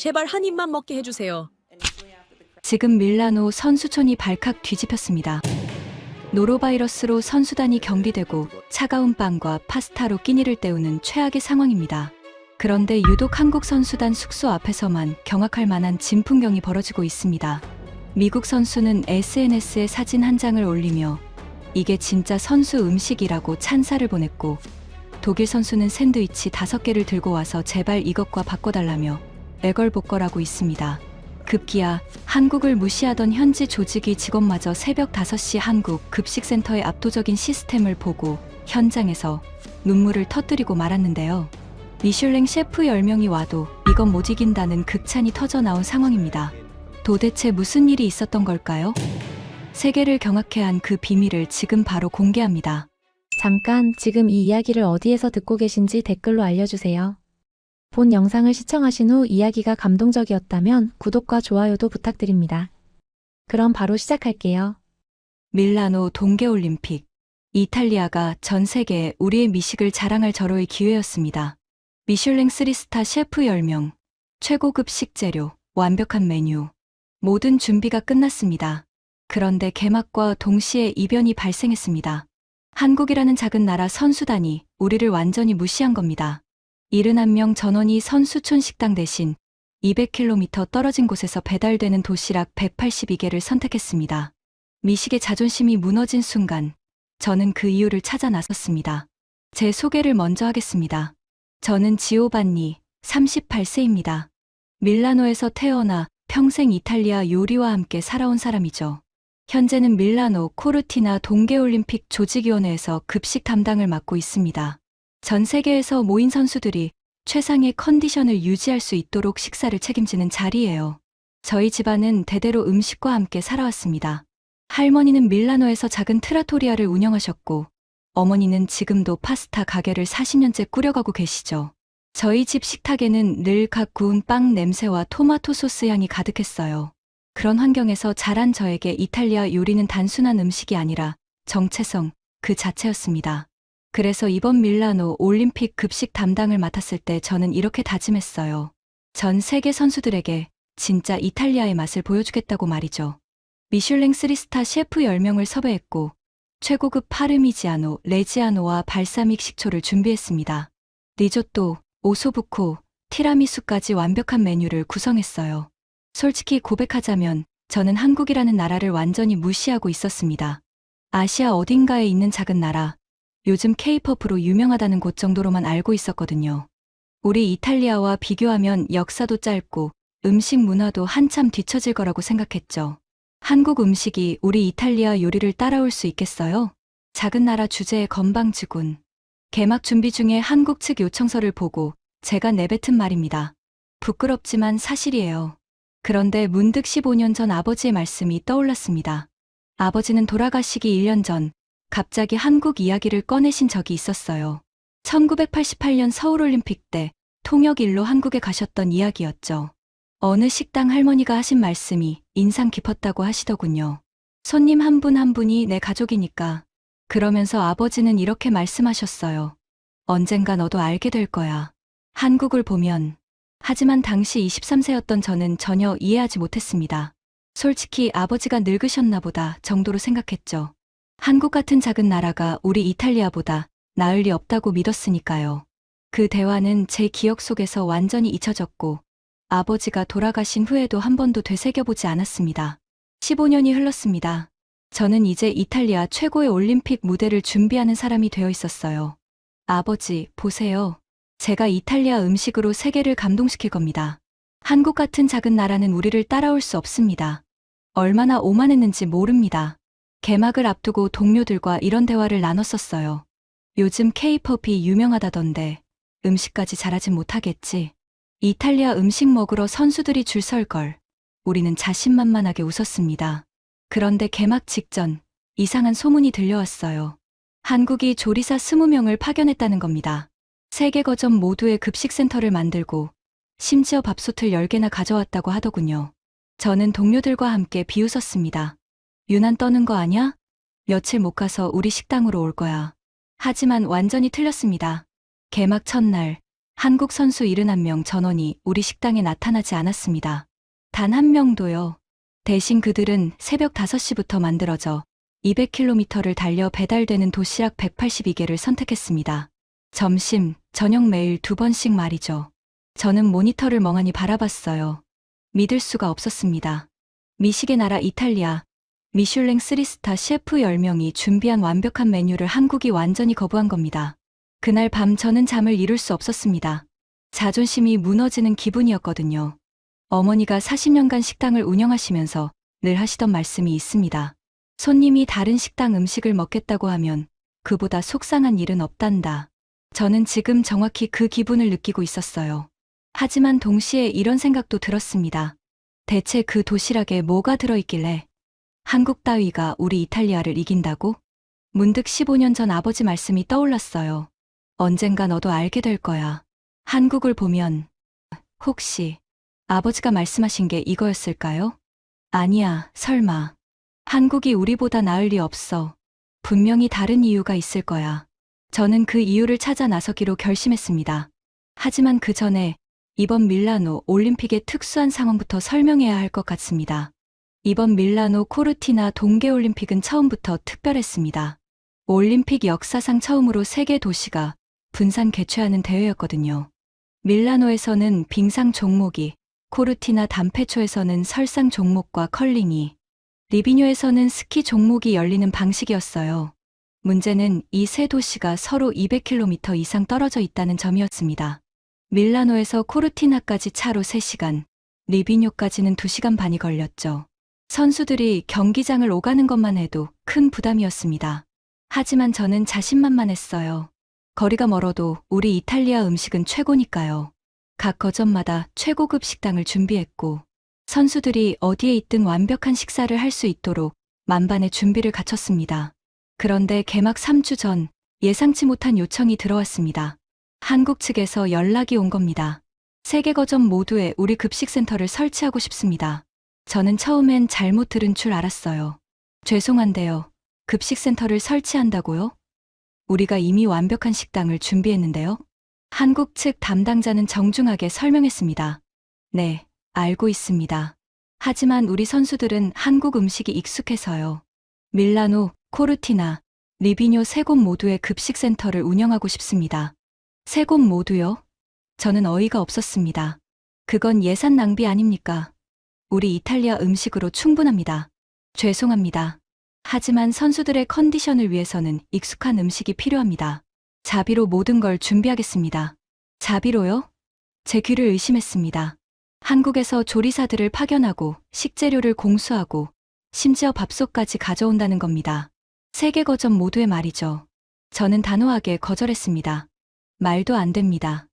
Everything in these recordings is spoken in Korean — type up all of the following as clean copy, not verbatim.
제발 한 입만 먹게 해주세요. 지금 밀라노 선수촌이 발칵 뒤집혔습니다. 노로바이러스로 선수단이 격리되고 차가운 빵과 파스타로 끼니를 때우는 최악의 상황입니다. 그런데 유독 한국 선수단 숙소 앞에서만 경악할 만한 진풍경이 벌어지고 있습니다. 미국 선수는 SNS에 사진 한 장을 올리며 이게 진짜 선수 음식이라고 찬사를 보냈고, 독일 선수는 샌드위치 5개를 들고 와서 제발 이것과 바꿔달라며 애걸복걸하고 있습니다. 급기야 한국을 무시하던 현지 조직위 직원마저 새벽 5시 한국 급식센터의 압도적인 시스템을 보고 현장에서 눈물을 터뜨리고 말았는데요. 미슐랭 셰프 10명이 와도 이건 못 이긴다는 극찬이 터져 나온 상황입니다. 도대체 무슨 일이 있었던 걸까요? 세계를 경악해 한 그 비밀을 지금 바로 공개합니다. 잠깐, 지금 이 이야기를 어디에서 듣고 계신지 댓글로 알려주세요. 본 영상을 시청하신 후 이야기가 감동적이었다면 구독과 좋아요도 부탁드립니다. 그럼 바로 시작할게요. 밀라노 동계올림픽. 이탈리아가 전 세계에 우리의 미식을 자랑할 절호의 기회였습니다. 미슐랭 3스타 셰프 10명, 최고급 식재료, 완벽한 메뉴. 모든 준비가 끝났습니다. 그런데 개막과 동시에 이변이 발생했습니다. 한국이라는 작은 나라 선수단이 우리를 완전히 무시한 겁니다. 71명 전원이 선수촌 식당 대신 200km 떨어진 곳에서 배달되는 도시락 182개를 선택했습니다. 미식의 자존심이 무너진 순간 저는 그 이유를 찾아 나섰습니다. 제 소개를 먼저 하겠습니다. 저는 지오반니, 38세입니다. 밀라노에서 태어나 평생 이탈리아 요리와 함께 살아온 사람이죠. 현재는 밀라노 코르티나 동계올림픽 조직위원회에서 급식 담당을 맡고 있습니다. 전 세계에서 모인 선수들이 최상의 컨디션을 유지할 수 있도록 식사를 책임지는 자리예요. 저희 집안은 대대로 음식과 함께 살아왔습니다. 할머니는 밀라노에서 작은 트라토리아를 운영하셨고, 어머니는 지금도 파스타 가게를 40년째 꾸려가고 계시죠. 저희 집 식탁에는 늘 각 구운 빵 냄새와 토마토 소스 향이 가득했어요. 그런 환경에서 자란 저에게 이탈리아 요리는 단순한 음식이 아니라 정체성 그 자체였습니다. 그래서 이번 밀라노 올림픽 급식 담당을 맡았을 때 저는 이렇게 다짐했어요. 전 세계 선수들에게 진짜 이탈리아의 맛을 보여주겠다고 말이죠. 미슐랭 3스타 셰프 10명을 섭외했고 최고급 파르미지아노, 레지아노와 발사믹 식초를 준비했습니다. 리조또, 오소부코, 티라미수까지 완벽한 메뉴를 구성했어요. 솔직히 고백하자면 저는 한국이라는 나라를 완전히 무시하고 있었습니다. 아시아 어딘가에 있는 작은 나라, 요즘 K-팝으로 유명하다는 곳 정도로만 알고 있었거든요. 우리 이탈리아와 비교하면 역사도 짧고 음식 문화도 한참 뒤처질 거라고 생각했죠. 한국 음식이 우리 이탈리아 요리를 따라올 수 있겠어요? 작은 나라 주제에 건방지군. 개막 준비 중에 한국 측 요청서를 보고 제가 내뱉은 말입니다. 부끄럽지만 사실이에요. 그런데 문득 15년 전 아버지의 말씀이 떠올랐습니다. 아버지는 돌아가시기 1년 전 갑자기 한국 이야기를 꺼내신 적이 있었어요. 1988년 서울올림픽 때 통역일로 한국에 가셨던 이야기였죠. 어느 식당 할머니가 하신 말씀이 인상 깊었다고 하시더군요. 손님 한 분 한 분이 내 가족이니까. 그러면서 아버지는 이렇게 말씀하셨어요. 언젠가 너도 알게 될 거야. 한국을 보면. 하지만 당시 23세였던 저는 전혀 이해하지 못했습니다. 솔직히 아버지가 늙으셨나 보다 정도로 생각했죠. 한국 같은 작은 나라가 우리 이탈리아보다 나을 리 없다고 믿었으니까요. 그 대화는 제 기억 속에서 완전히 잊혀졌고 아버지가 돌아가신 후에도 한 번도 되새겨보지 않았습니다. 15년이 흘렀습니다. 저는 이제 이탈리아 최고의 올림픽 무대를 준비하는 사람이 되어 있었어요. 아버지, 보세요. 제가 이탈리아 음식으로 세계를 감동시킬 겁니다. 한국 같은 작은 나라는 우리를 따라올 수 없습니다. 얼마나 오만했는지 모릅니다. 개막을 앞두고 동료들과 이런 대화를 나눴었어요. 요즘 K-팝이 유명하다던데 음식까지 잘하진 못하겠지. 이탈리아 음식 먹으러 선수들이 줄 설 걸. 우리는 자신만만하게 웃었습니다. 그런데 개막 직전 이상한 소문이 들려왔어요. 한국이 조리사 20명을 파견했다는 겁니다. 세계 거점 모두의 급식센터를 만들고 심지어 밥솥을 10개나 가져왔다고 하더군요. 저는 동료들과 함께 비웃었습니다. 유난 떠는 거 아냐? 며칠 못 가서 우리 식당으로 올 거야. 하지만 완전히 틀렸습니다. 개막 첫날 한국 선수 71명 전원이 우리 식당에 나타나지 않았습니다. 단 한 명도요. 대신 그들은 새벽 5시부터 만들어져 200km를 달려 배달되는 도시락 182개를 선택했습니다. 점심, 저녁 매일 2번씩 말이죠. 저는 모니터를 멍하니 바라봤어요. 믿을 수가 없었습니다. 미식의 나라 이탈리아, 미슐랭 3스타 셰프 10명이 준비한 완벽한 메뉴를 한국이 완전히 거부한 겁니다. 그날 밤 저는 잠을 이룰 수 없었습니다. 자존심이 무너지는 기분이었거든요. 어머니가 40년간 식당을 운영하시면서 늘 하시던 말씀이 있습니다. 손님이 다른 식당 음식을 먹겠다고 하면 그보다 속상한 일은 없단다. 저는 지금 정확히 그 기분을 느끼고 있었어요. 하지만 동시에 이런 생각도 들었습니다. 대체 그 도시락에 뭐가 들어있길래 한국 따위가 우리 이탈리아를 이긴다고? 문득 15년 전 아버지 말씀이 떠올랐어요. 언젠가 너도 알게 될 거야. 한국을 보면 혹시 아버지가 말씀하신 게 이거였을까요? 아니야, 설마. 한국이 우리보다 나을 리 없어. 분명히 다른 이유가 있을 거야. 저는 그 이유를 찾아 나서기로 결심했습니다. 하지만 그 전에 이번 밀라노 올림픽의 특수한 상황부터 설명해야 할 것 같습니다. 이번 밀라노 코르티나 동계올림픽은 처음부터 특별했습니다. 올림픽 역사상 처음으로 세계 도시가 분산 개최하는 대회였거든요. 밀라노에서는 빙상 종목이, 코르티나 단페초에서는 설상 종목과 컬링이, 리비뇨에서는 스키 종목이 열리는 방식이었어요. 문제는 이 세 도시가 서로 200km 이상 떨어져 있다는 점이었습니다. 밀라노에서 코르티나까지 차로 3시간, 리비뇨까지는 2시간 반이 걸렸죠. 선수들이 경기장을 오가는 것만 해도 큰 부담이었습니다. 하지만 저는 자신만만했어요. 거리가 멀어도 우리 이탈리아 음식은 최고니까요. 각 거점마다 최고급 식당을 준비했고 선수들이 어디에 있든 완벽한 식사를 할 수 있도록 만반의 준비를 갖췄습니다. 그런데 개막 3주 전 예상치 못한 요청이 들어왔습니다. 한국 측에서 연락이 온 겁니다. 3개 거점 모두에 우리 급식센터를 설치하고 싶습니다. 저는 처음엔 잘못 들은 줄 알았어요. 죄송한데요. 급식센터를 설치한다고요? 우리가 이미 완벽한 식당을 준비했는데요. 한국 측 담당자는 정중하게 설명했습니다. 네, 알고 있습니다. 하지만 우리 선수들은 한국 음식이 익숙해서요. 밀라노, 코르티나, 리비뇨 3곳 모두의 급식센터를 운영하고 싶습니다. 3곳 모두요? 저는 어이가 없었습니다. 그건 예산 낭비 아닙니까? 우리 이탈리아 음식으로 충분합니다. 죄송합니다. 하지만 선수들의 컨디션을 위해서는 익숙한 음식이 필요합니다. 자비로 모든 걸 준비하겠습니다. 자비로요? 제 귀를 의심했습니다. 한국에서 조리사들을 파견하고 식재료를 공수하고 심지어 밥솥까지 가져온다는 겁니다. 3개 거점 모두의 말이죠. 저는 단호하게 거절했습니다. 말도 안 됩니다.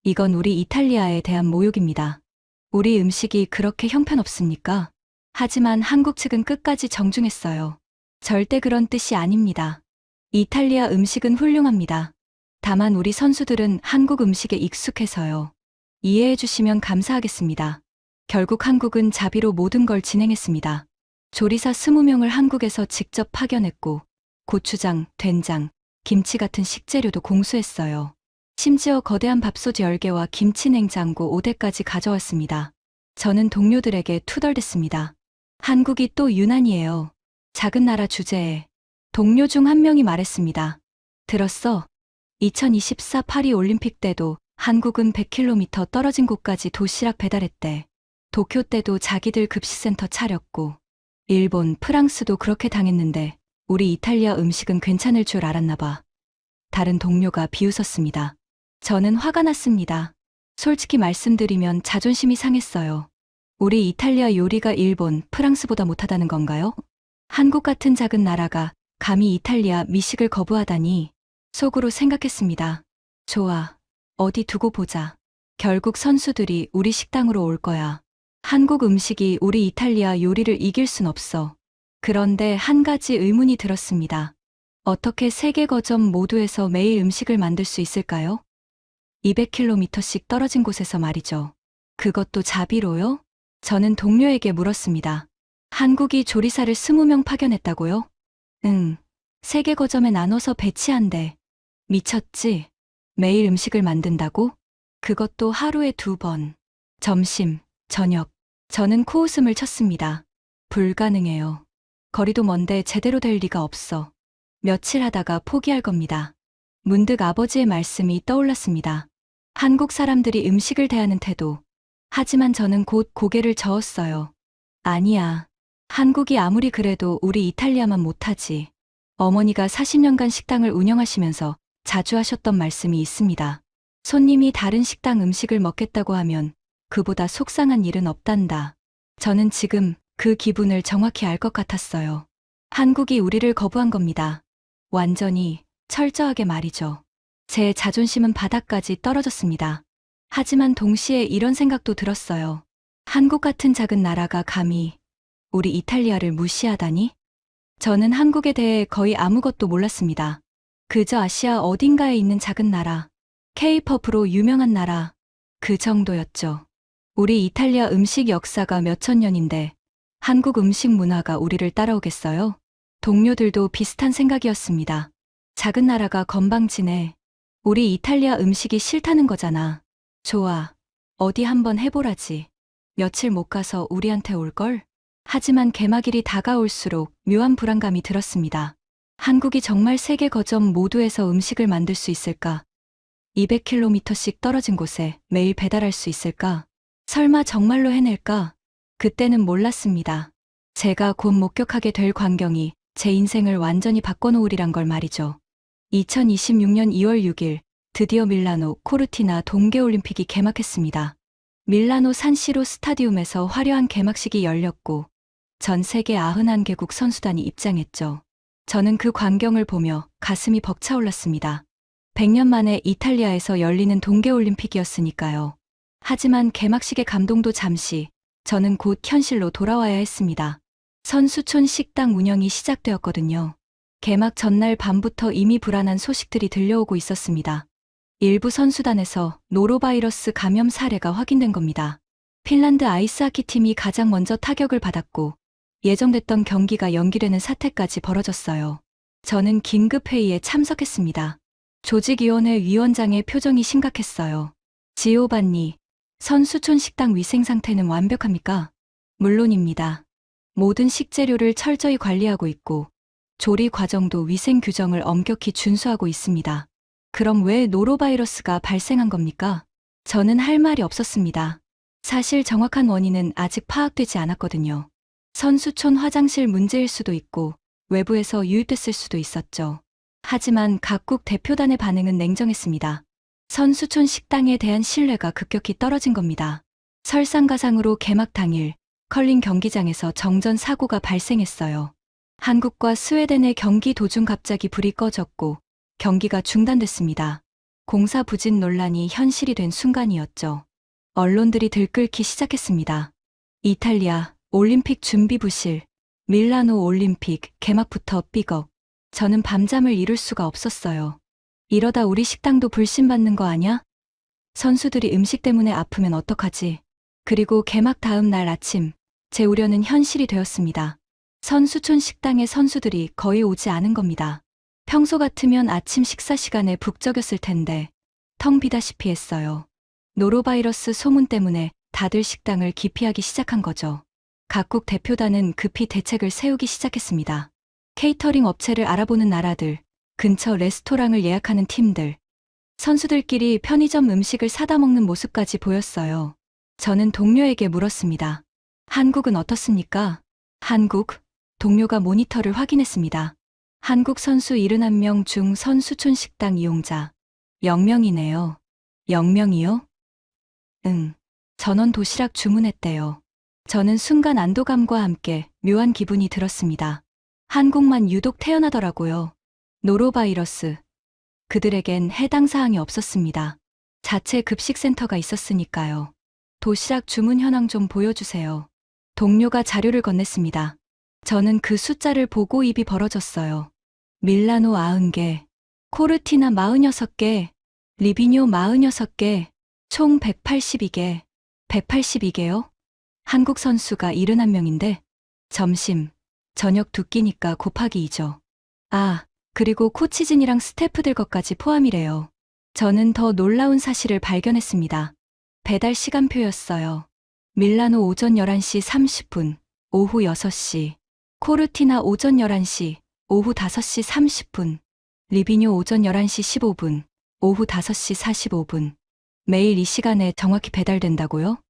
이건 우리 이탈리아에 대한 모욕입니다. 우리 음식이 그렇게 형편없습니까? 하지만 한국 측은 끝까지 정중했어요. 절대 그런 뜻이 아닙니다. 이탈리아 음식은 훌륭합니다. 다만 우리 선수들은 한국 음식에 익숙해서요. 이해해 주시면 감사하겠습니다. 결국 한국은 자비로 모든 걸 진행했습니다. 조리사 20명을 한국에서 직접 파견했고 고추장, 된장, 김치 같은 식재료도 공수했어요. 심지어 거대한 밥솥 10개와 김치 냉장고 5대까지 가져왔습니다. 저는 동료들에게 투덜댔습니다. 한국이 또 유난이에요. 작은 나라 주제에. 동료 중 한 명이 말했습니다. 들었어? 2024 파리 올림픽 때도 한국은 100km 떨어진 곳까지 도시락 배달했대. 도쿄 때도 자기들 급식센터 차렸고 일본, 프랑스도 그렇게 당했는데 우리 이탈리아 음식은 괜찮을 줄 알았나 봐. 다른 동료가 비웃었습니다. 저는 화가 났습니다. 솔직히 말씀드리면 자존심이 상했어요. 우리 이탈리아 요리가 일본, 프랑스보다 못하다는 건가요? 한국 같은 작은 나라가 감히 이탈리아 미식을 거부하다니 속으로 생각했습니다. 좋아. 어디 두고 보자. 결국 선수들이 우리 식당으로 올 거야. 한국 음식이 우리 이탈리아 요리를 이길 순 없어. 그런데 한 가지 의문이 들었습니다. 어떻게 3개 거점 모두에서 매일 음식을 만들 수 있을까요? 200km씩 떨어진 곳에서 말이죠. 그것도 자비로요? 저는 동료에게 물었습니다. 한국이 조리사를 20명 파견했다고요? 응. 3개 거점에 나눠서 배치한대. 미쳤지? 매일 음식을 만든다고? 그것도 하루에 2번. 점심, 저녁. 저는 코웃음을 쳤습니다. 불가능해요. 거리도 먼데 제대로 될 리가 없어. 며칠 하다가 포기할 겁니다. 문득 아버지의 말씀이 떠올랐습니다. 한국 사람들이 음식을 대하는 태도. 하지만 저는 곧 고개를 저었어요. 아니야. 한국이 아무리 그래도 우리 이탈리아만 못하지. 어머니가 40년간 식당을 운영하시면서 자주 하셨던 말씀이 있습니다. 손님이 다른 식당 음식을 먹겠다고 하면 그보다 속상한 일은 없단다. 저는 지금 그 기분을 정확히 알 것 같았어요. 한국이 우리를 거부한 겁니다. 완전히, 철저하게 말이죠. 제 자존심은 바닥까지 떨어졌습니다. 하지만 동시에 이런 생각도 들었어요. 한국 같은 작은 나라가 감히 우리 이탈리아를 무시하다니? 저는 한국에 대해 거의 아무것도 몰랐습니다. 그저 아시아 어딘가에 있는 작은 나라, K-팝으로 유명한 나라, 그 정도였죠. 우리 이탈리아 음식 역사가 몇천 년인데 한국 음식 문화가 우리를 따라오겠어요? 동료들도 비슷한 생각이었습니다. 작은 나라가 건방지네. 우리 이탈리아 음식이 싫다는 거잖아. 좋아. 어디 한번 해보라지. 며칠 못 가서 우리한테 올걸? 하지만 개막일이 다가올수록 묘한 불안감이 들었습니다. 한국이 정말 세계 거점 모두에서 음식을 만들 수 있을까? 200km씩 떨어진 곳에 매일 배달할 수 있을까? 설마 정말로 해낼까? 그때는 몰랐습니다. 제가 곧 목격하게 될 광경이 제 인생을 완전히 바꿔놓으리란 걸 말이죠. 2026년 2월 6일 드디어 밀라노 코르티나 동계올림픽이 개막했습니다. 밀라노 산시로 스타디움에서 화려한 개막식이 열렸고 전 세계 91개국 선수단이 입장했죠. 저는 그 광경을 보며 가슴이 벅차올랐습니다. 100년 만에 이탈리아에서 열리는 동계올림픽이었으니까요. 하지만 개막식의 감동도 잠시, 저는 곧 현실로 돌아와야 했습니다. 선수촌 식당 운영이 시작되었거든요. 개막 전날 밤부터 이미 불안한 소식들이 들려오고 있었습니다. 일부 선수단에서 노로바이러스 감염 사례가 확인된 겁니다. 핀란드 아이스하키 팀이 가장 먼저 타격을 받았고 예정됐던 경기가 연기되는 사태까지 벌어졌어요. 저는 긴급회의에 참석했습니다. 조직위원회 위원장의 표정이 심각했어요. 지오반니, 선수촌 식당 위생 상태는 완벽합니까? 물론입니다. 모든 식재료를 철저히 관리하고 있고 조리 과정도 위생 규정을 엄격히 준수하고 있습니다. 그럼 왜 노로바이러스가 발생한 겁니까? 저는 할 말이 없었습니다. 사실 정확한 원인은 아직 파악되지 않았거든요. 선수촌 화장실 문제일 수도 있고 외부에서 유입됐을 수도 있었죠. 하지만 각국 대표단의 반응은 냉정했습니다. 선수촌 식당에 대한 신뢰가 급격히 떨어진 겁니다. 설상가상으로 개막 당일 컬링 경기장에서 정전 사고가 발생했어요. 한국과 스웨덴의 경기 도중 갑자기 불이 꺼졌고 경기가 중단됐습니다. 공사 부진 논란이 현실이 된 순간이었죠. 언론들이 들끓기 시작했습니다. 이탈리아 올림픽 준비 부실, 밀라노 올림픽 개막부터 삐걱. 저는 밤잠을 이룰 수가 없었어요. 이러다 우리 식당도 불신받는 거 아냐? 선수들이 음식 때문에 아프면 어떡하지? 그리고 개막 다음 날 아침, 제 우려는 현실이 되었습니다. 선수촌 식당에 선수들이 거의 오지 않은 겁니다. 평소 같으면 아침 식사 시간에 북적였을 텐데 텅 비다시피 했어요. 노로바이러스 소문 때문에 다들 식당을 기피하기 시작한 거죠. 각국 대표단은 급히 대책을 세우기 시작했습니다. 케이터링 업체를 알아보는 나라들, 근처 레스토랑을 예약하는 팀들, 선수들끼리 편의점 음식을 사다 먹는 모습까지 보였어요. 저는 동료에게 물었습니다. 한국은 어떻습니까? 한국, 동료가 모니터를 확인했습니다. 한국 선수 71명 중 선수촌 식당 이용자 0명이네요. 0명이요? 응. 전원 도시락 주문했대요. 저는 순간 안도감과 함께 묘한 기분이 들었습니다. 한국만 유독 태어나더라고요. 노로바이러스. 그들에겐 해당 사항이 없었습니다. 자체 급식센터가 있었으니까요. 도시락 주문 현황 좀 보여주세요. 동료가 자료를 건넸습니다. 저는 그 숫자를 보고 입이 벌어졌어요. 밀라노 90개, 코르티나 46개, 리비뇨 46개, 총 182개. 182개요? 한국 선수가 71명인데 점심, 저녁 2끼니까 곱하기 2죠. 아, 그리고 코치진이랑 스태프들 것까지 포함이래요. 저는 더 놀라운 사실을 발견했습니다. 배달 시간표였어요. 밀라노 오전 11시 30분, 오후 6시. 코르티나 오전 11시, 오후 5시 30분. 리비뇨 오전 11시 15분, 오후 5시 45분. 매일 이 시간에 정확히 배달된다고요?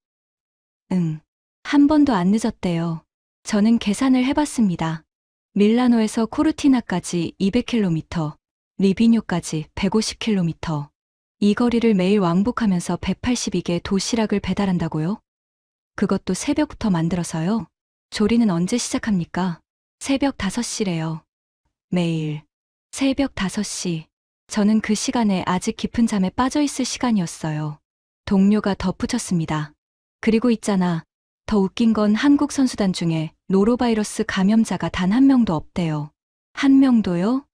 응. 한 번도 안 늦었대요. 저는 계산을 해봤습니다. 밀라노에서 코르티나까지 200km, 리비뇨까지 150km. 이 거리를 매일 왕복하면서 182개 도시락을 배달한다고요? 그것도 새벽부터 만들어서요? 조리는 언제 시작합니까? 새벽 5시래요. 매일. 새벽 5시. 저는 그 시간에 아직 깊은 잠에 빠져 있을 시간이었어요. 동료가 덧붙였습니다. 그리고 있잖아. 더 웃긴 건 한국 선수단 중에 노로바이러스 감염자가 단 한 명도 없대요. 한 명도요?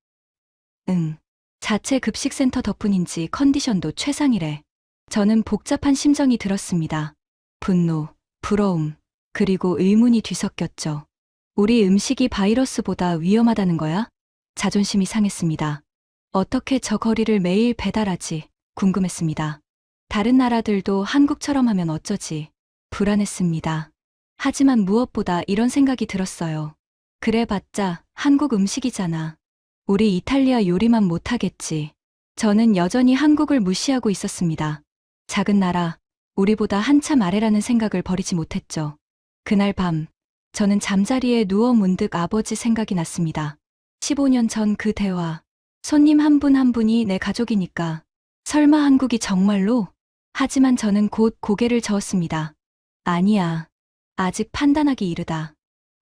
응. 자체 급식센터 덕분인지 컨디션도 최상이래. 저는 복잡한 심정이 들었습니다. 분노, 부러움, 그리고 의문이 뒤섞였죠. 우리 음식이 바이러스보다 위험하다는 거야? 자존심이 상했습니다. 어떻게 저 거리를 매일 배달하지? 궁금했습니다. 다른 나라들도 한국처럼 하면 어쩌지? 불안했습니다. 하지만 무엇보다 이런 생각이 들었어요. 그래봤자 한국 음식이잖아. 우리 이탈리아 요리만 못하겠지. 저는 여전히 한국을 무시하고 있었습니다. 작은 나라, 우리보다 한참 아래라는 생각을 버리지 못했죠. 그날 밤, 저는 잠자리에 누워 문득 아버지 생각이 났습니다. 15년 전 그 대화. 손님 한 분 한 분이 내 가족이니까. 설마 한국이 정말로? 하지만 저는 곧 고개를 저었습니다. 아니야. 아직 판단하기 이르다.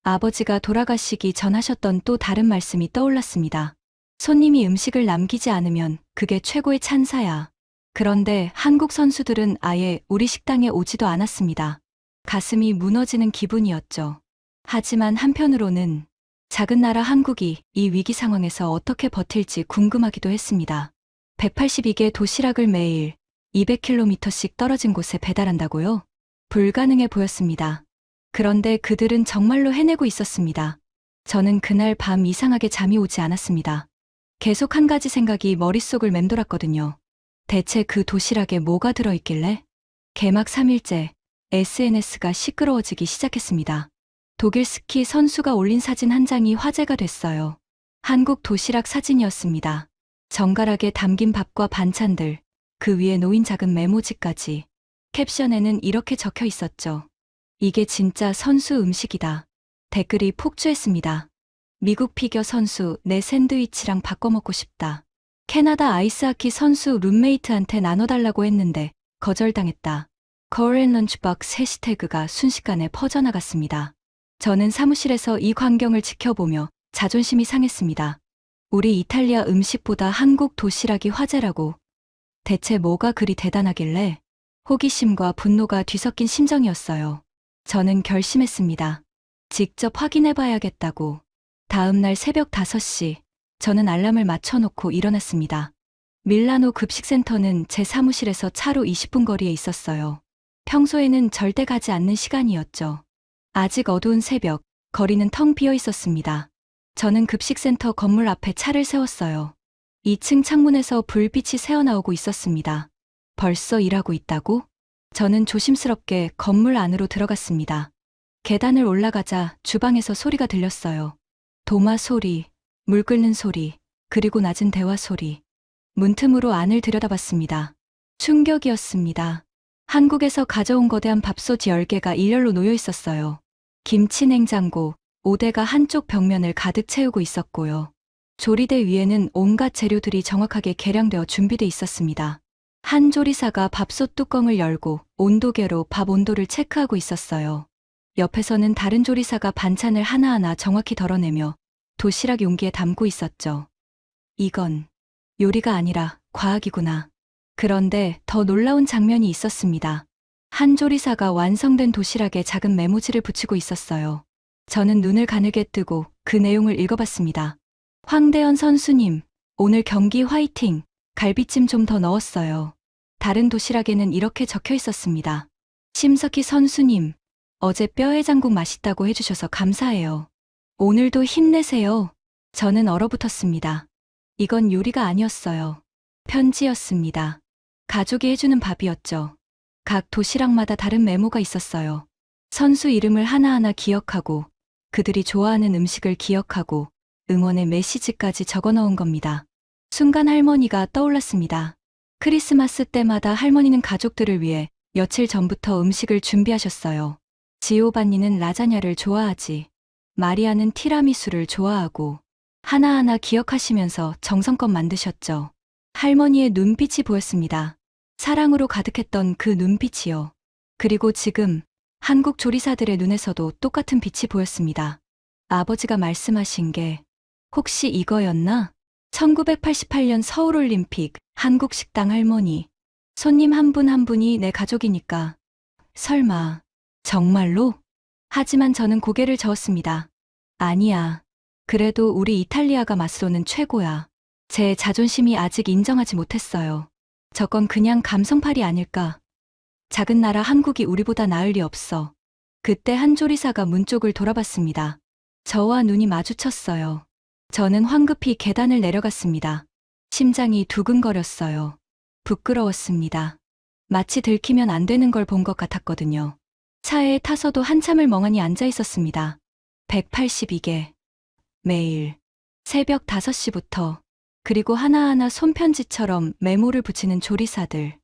아버지가 돌아가시기 전 하셨던 또 다른 말씀이 떠올랐습니다. 손님이 음식을 남기지 않으면 그게 최고의 찬사야. 그런데 한국 선수들은 아예 우리 식당에 오지도 않았습니다. 가슴이 무너지는 기분이었죠. 하지만 한편으로는 작은 나라 한국이 이 위기 상황에서 어떻게 버틸지 궁금하기도 했습니다. 182개 도시락을 매일 200km씩 떨어진 곳에 배달한다고요? 불가능해 보였습니다. 그런데 그들은 정말로 해내고 있었습니다. 저는 그날 밤 이상하게 잠이 오지 않았습니다. 계속 한 가지 생각이 머릿속을 맴돌았거든요. 대체 그 도시락에 뭐가 들어있길래? 개막 3일째, SNS가 시끄러워지기 시작했습니다. 독일 스키 선수가 올린 사진 한 장이 화제가 됐어요. 한국 도시락 사진이었습니다. 정갈하게 담긴 밥과 반찬들, 그 위에 놓인 작은 메모지까지. 캡션에는 이렇게 적혀 있었죠. 이게 진짜 선수 음식이다. 댓글이 폭주했습니다. 미국 피겨 선수 내 샌드위치랑 바꿔 먹고 싶다. 캐나다 아이스하키 선수 룸메이트한테 나눠달라고 했는데 거절당했다. 코리안 런치박스 해시태그가 순식간에 퍼져나갔습니다. 저는 사무실에서 이 광경을 지켜보며 자존심이 상했습니다. 우리 이탈리아 음식보다 한국 도시락이 화제라고. 대체 뭐가 그리 대단하길래? 호기심과 분노가 뒤섞인 심정이었어요. 저는 결심했습니다. 직접 확인해봐야겠다고. 다음 날 새벽 5시, 저는 알람을 맞춰놓고 일어났습니다. 밀라노 급식센터는 제 사무실에서 차로 20분 거리에 있었어요. 평소에는 절대 가지 않는 시간이었죠. 아직 어두운 새벽, 거리는 텅 비어 있었습니다. 저는 급식센터 건물 앞에 차를 세웠어요. 2층 창문에서 불빛이 새어나오고 있었습니다. 벌써 일하고 있다고? 저는 조심스럽게 건물 안으로 들어갔습니다. 계단을 올라가자 주방에서 소리가 들렸어요. 도마 소리, 물 끓는 소리, 그리고 낮은 대화 소리. 문틈으로 안을 들여다봤습니다. 충격이었습니다. 한국에서 가져온 거대한 밥솥 10개가 일렬로 놓여 있었어요. 김치 냉장고, 5대가 한쪽 벽면을 가득 채우고 있었고요. 조리대 위에는 온갖 재료들이 정확하게 계량되어 준비돼 있었습니다. 한 조리사가 밥솥 뚜껑을 열고 온도계로 밥 온도를 체크하고 있었어요. 옆에서는 다른 조리사가 반찬을 하나하나 정확히 덜어내며 도시락 용기에 담고 있었죠. 이건 요리가 아니라 과학이구나. 그런데 더 놀라운 장면이 있었습니다. 한 조리사가 완성된 도시락에 작은 메모지를 붙이고 있었어요. 저는 눈을 가늘게 뜨고 그 내용을 읽어봤습니다. 황대현 선수님, 오늘 경기 화이팅! 갈비찜 좀 더 넣었어요. 다른 도시락에는 이렇게 적혀 있었습니다. 심석희 선수님, 어제 뼈해장국 맛있다고 해주셔서 감사해요. 오늘도 힘내세요. 저는 얼어붙었습니다. 이건 요리가 아니었어요. 편지였습니다. 가족이 해주는 밥이었죠. 각 도시락마다 다른 메모가 있었어요. 선수 이름을 하나하나 기억하고 그들이 좋아하는 음식을 기억하고 응원의 메시지까지 적어 넣은 겁니다. 순간 할머니가 떠올랐습니다. 크리스마스 때마다 할머니는 가족들을 위해 며칠 전부터 음식을 준비하셨어요. 지오반니는 라자냐를 좋아하지. 마리아는 티라미수를 좋아하고 하나하나 기억하시면서 정성껏 만드셨죠. 할머니의 눈빛이 보였습니다. 사랑으로 가득했던 그 눈빛이요. 그리고 지금 한국 조리사들의 눈에서도 똑같은 빛이 보였습니다. 아버지가 말씀하신 게 혹시 이거였나? 1988년 서울올림픽 한국 식당 할머니. 손님 한 분 한 분이 내 가족이니까. 설마, 정말로? 하지만 저는 고개를 저었습니다. 아니야. 그래도 우리 이탈리아가 맞서는 최고야. 제 자존심이 아직 인정하지 못했어요. 저건 그냥 감성팔이 아닐까. 작은 나라 한국이 우리보다 나을 리 없어. 그때 한 조리사가 문 쪽을 돌아봤습니다. 저와 눈이 마주쳤어요. 저는 황급히 계단을 내려갔습니다. 심장이 두근거렸어요. 부끄러웠습니다. 마치 들키면 안 되는 걸 본 것 같았거든요. 차에 타서도 한참을 멍하니 앉아 있었습니다. 182개. 매일. 새벽 5시부터. 그리고 하나하나 손편지처럼 메모를 붙이는 조리사들.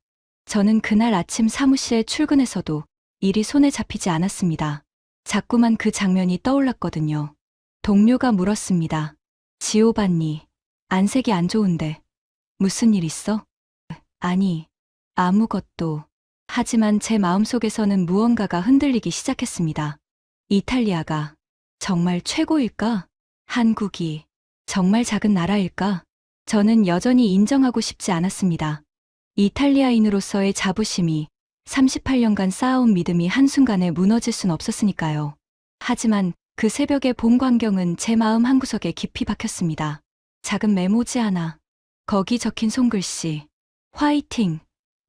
저는 그날 아침 사무실에 출근해서도 일이 손에 잡히지 않았습니다. 자꾸만 그 장면이 떠올랐거든요. 동료가 물었습니다. 지오반니, 안색이 안 좋은데 무슨 일 있어? 아니, 아무것도. 하지만 제 마음속에서는 무언가가 흔들리기 시작했습니다. 이탈리아가 정말 최고일까? 한국이 정말 작은 나라일까? 저는 여전히 인정하고 싶지 않았습니다. 이탈리아인으로서의 자부심이 38년간 쌓아온 믿음이 한순간에 무너질 순 없었으니까요. 하지만 그 새벽의 봄 광경은 제 마음 한구석에 깊이 박혔습니다. 작은 메모지 하나. 거기 적힌 손글씨. 화이팅.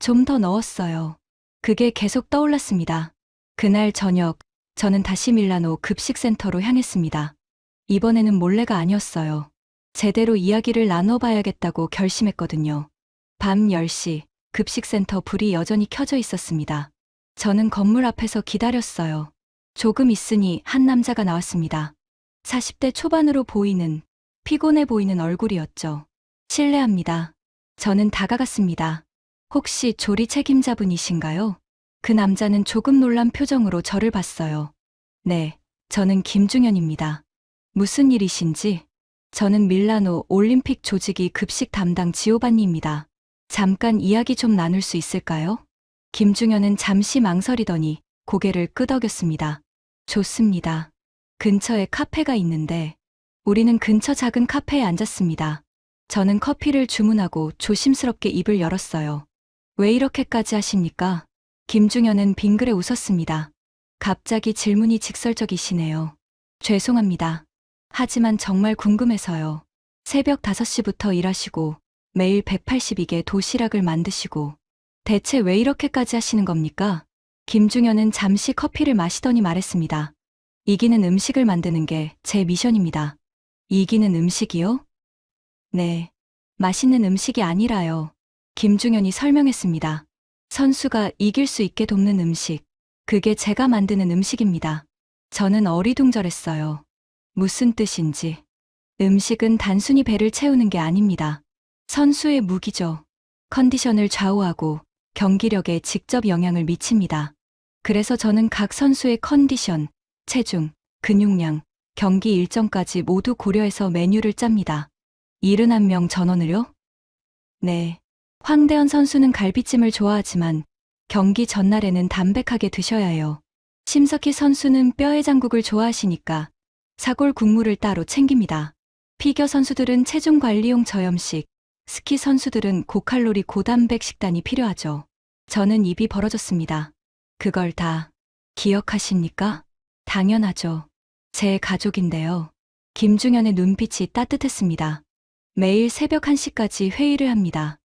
좀 더 넣었어요. 그게 계속 떠올랐습니다. 그날 저녁, 저는 다시 밀라노 급식센터로 향했습니다. 이번에는 몰래가 아니었어요. 제대로 이야기를 나눠봐야겠다고 결심했거든요. 밤 10시, 급식센터 불이 여전히 켜져 있었습니다. 저는 건물 앞에서 기다렸어요. 조금 있으니 한 남자가 나왔습니다. 40대 초반으로 보이는, 피곤해 보이는 얼굴이었죠. 실례합니다. 저는 다가갔습니다. 혹시 조리 책임자분이신가요? 그 남자는 조금 놀란 표정으로 저를 봤어요. 네, 저는 김중현입니다. 무슨 일이신지? 저는 밀라노 올림픽 조직이 급식 담당 지오반니입니다. 잠깐 이야기 좀 나눌 수 있을까요? 김중현은 잠시 망설이더니 고개를 끄덕였습니다. 좋습니다. 근처에 카페가 있는데 우리는 근처 작은 카페에 앉았습니다. 저는 커피를 주문하고 조심스럽게 입을 열었어요. 왜 이렇게까지 하십니까? 김중현은 빙그레 웃었습니다. 갑자기 질문이 직설적이시네요. 죄송합니다. 하지만 정말 궁금해서요. 새벽 5시부터 일하시고 매일 182개 도시락을 만드시고 대체 왜 이렇게까지 하시는 겁니까? 김중현은 잠시 커피를 마시더니 말했습니다. 이기는 음식을 만드는 게 제 미션입니다. 이기는 음식이요? 네, 맛있는 음식이 아니라요. 김중현이 설명했습니다. 선수가 이길 수 있게 돕는 음식. 그게 제가 만드는 음식입니다. 저는 어리둥절했어요. 무슨 뜻인지. 음식은 단순히 배를 채우는 게 아닙니다. 선수의 무기죠. 컨디션을 좌우하고 경기력에 직접 영향을 미칩니다. 그래서 저는 각 선수의 컨디션, 체중, 근육량, 경기 일정까지 모두 고려해서 메뉴를 짭니다. 71명 전원을요? 네. 황대현 선수는 갈비찜을 좋아하지만 경기 전날에는 담백하게 드셔야 해요. 심석희 선수는 뼈해장국을 좋아하시니까 사골 국물을 따로 챙깁니다. 피겨 선수들은 체중 관리용 저염식, 스키 선수들은 고칼로리 고단백 식단이 필요하죠. 저는 입이 벌어졌습니다. 그걸 다 기억하십니까? 당연하죠. 제 가족인데요. 김중현의 눈빛이 따뜻했습니다. 매일 새벽 1시까지 회의를 합니다.